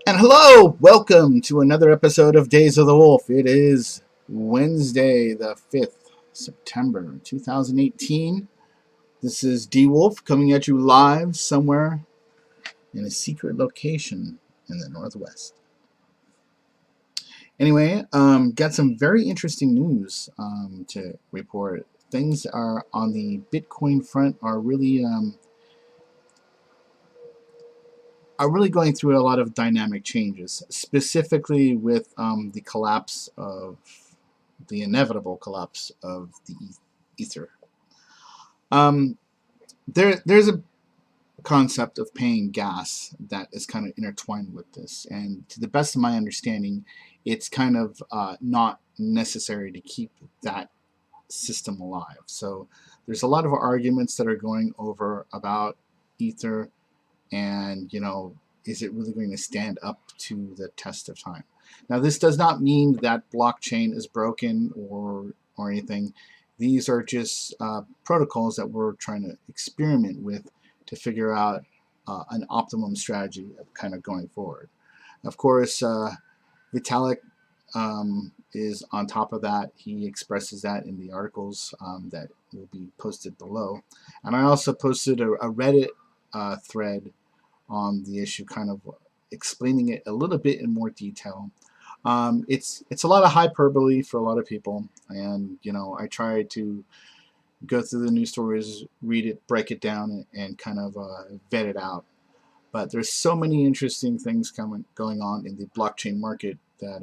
And hello, welcome to another episode of Days of the Wolf. It is Wednesday, the 5th September 2018. This is D Wolf coming at you live somewhere in a secret location in the Northwest. Anyway, got some very interesting news to report. Things are on the Bitcoin front are really going through a lot of dynamic changes, specifically with the inevitable collapse of the Ether. Um, there's a concept of paying gas that is kind of intertwined with this, and to the best of my understanding, it's kind of not necessary to keep that system alive. So there's a lot of arguments that are going over about Ether and is it really going to stand up to the test of time? Now, this does not mean that blockchain is broken or anything. These are just protocols that we're trying to experiment with to figure out an optimum strategy of kind of going forward. Of course, Vitalik is on top of that. He expresses that in the articles that will be posted below. And I also posted a Reddit thread on the issue, kind of explaining it a little bit in more detail. It's a lot of hyperbole for a lot of people, and I try to go through the news stories, read it, break it down, and kind of vet it out. But there's so many interesting things going on in the blockchain market that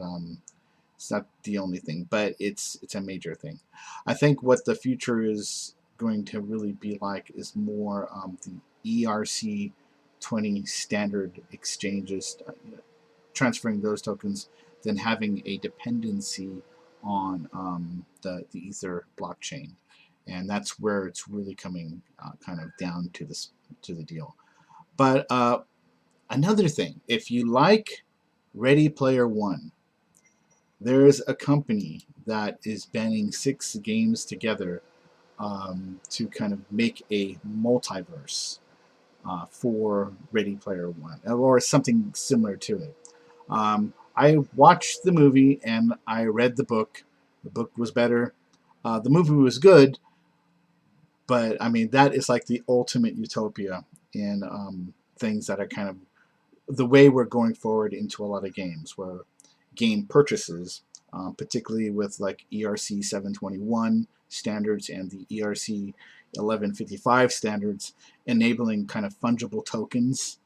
it's not the only thing, but it's a major thing. I think what the future is going to really be like is more the ERC20 standard exchanges, transferring those tokens, than having a dependency on the Ether blockchain, and that's where it's really coming kind of down to the deal. But another thing, if you like Ready Player One, there is a company that is banding 6 games together to kind of make a multiverse for Ready Player One, or something similar to it. I watched the movie and I read the book. The book was better. The movie was good, but I mean, that is like the ultimate utopia in things that are kind of the way we're going forward into a lot of games, where game purchases, particularly with like ERC 721 standards and the ERC 1155 standards, enabling kind of fungible tokens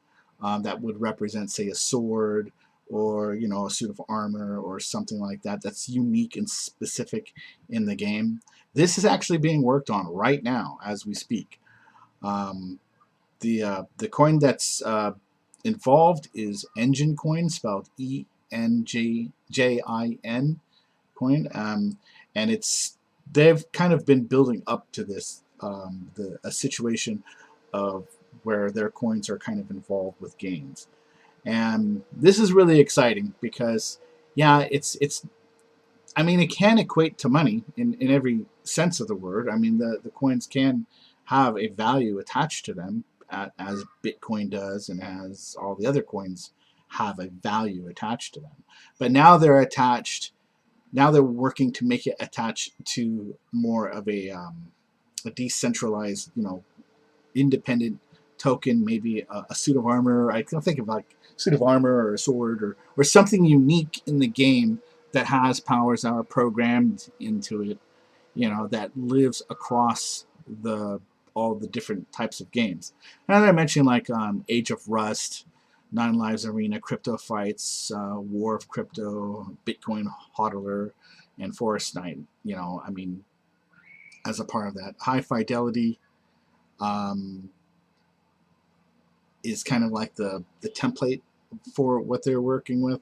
that would represent, say, a sword or a suit of armor or something like that that's unique and specific in the game. This is actually being worked on right now as we speak. Um, the coin that's involved is Engine Coin, spelled ENJIN coin, and they've kind of been building up to this a situation of where their coins are kind of involved with games, and this is really exciting because it's I mean, it can equate to money in every sense of the word. I mean, the coins can have a value attached to them, as Bitcoin does, and as all the other coins have a value attached to them. But now they're attached. Now they're working to make it attached to more of a decentralized, independent token, maybe a suit of armor. I can think of like suit of armor or a sword or something unique in the game that has powers that are programmed into it, that lives across all the different types of games. And I mentioned like Age of Rust, Nine Lives Arena, Crypto Fights, War of Crypto, Bitcoin Hodler, and Forest Night. I mean, as a part of that, High Fidelity um, is kind of like the template for what they're working with,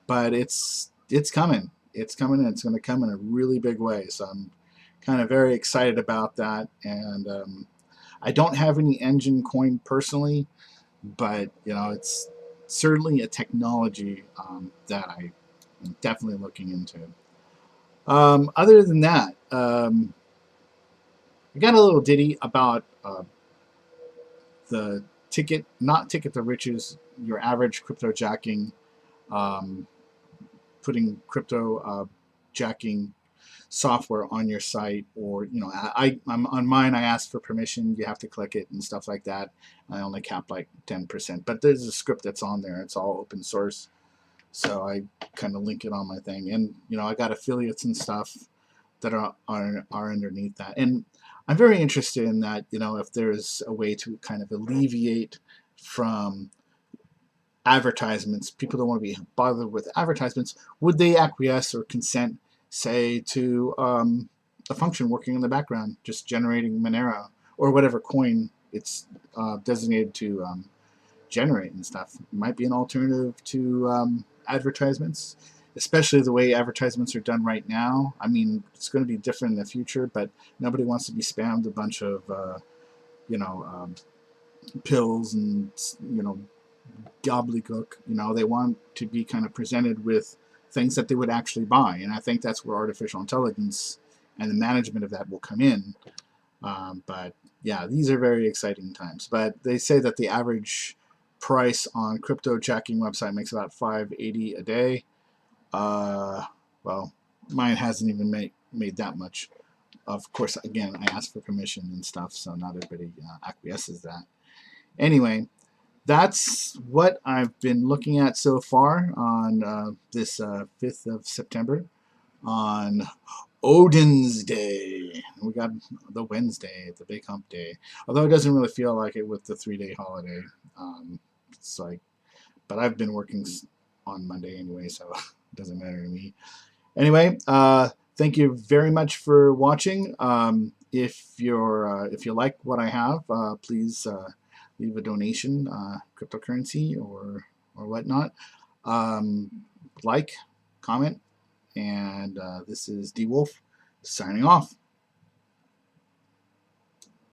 but it's coming. It's coming, and it's going to come in a really big way. So I'm kind of very excited about that. And I don't have any Engine coin personally, but it's certainly a technology that I am definitely looking into. Other than that, I got a little ditty about the not ticket to riches, your average crypto jacking putting crypto jacking software on your site, or I'm on mine. I asked for permission. You have to click it and stuff like that. I only cap like 10%, but there's a script that's on there. It's all open source, so I kind of link it on my thing, and I got affiliates and stuff that are underneath that. And I'm very interested in that. If there's a way to kind of alleviate from advertisements, people don't want to be bothered with advertisements. Would they acquiesce or consent, say, to a function working in the background, just generating Monero or whatever coin it's designated to generate and stuff? It might be an alternative to advertisements, especially the way advertisements are done right now. I mean, it's going to be different in the future, but nobody wants to be spammed a bunch of pills and gobbledygook. They want to be kind of presented with things that they would actually buy, and I think that's where artificial intelligence and the management of that will come in. But yeah, these are very exciting times. But they say that the average price on crypto jacking website makes about $5.80 a day. Well, mine hasn't even made that much. Of course, again, I asked for permission and stuff, so not everybody acquiesces that. Anyway, that's what I've been looking at so far on this 5th of September on Odin's Day. We got the Wednesday, the big hump day. Although it doesn't really feel like it with the 3-day holiday. It's like, but I've been working on Monday anyway, so it doesn't matter to me. Anyway, thank you very much for watching. If you like what I have, please leave a donation, cryptocurrency or whatnot. Like, comment, and this is D Wolf signing off.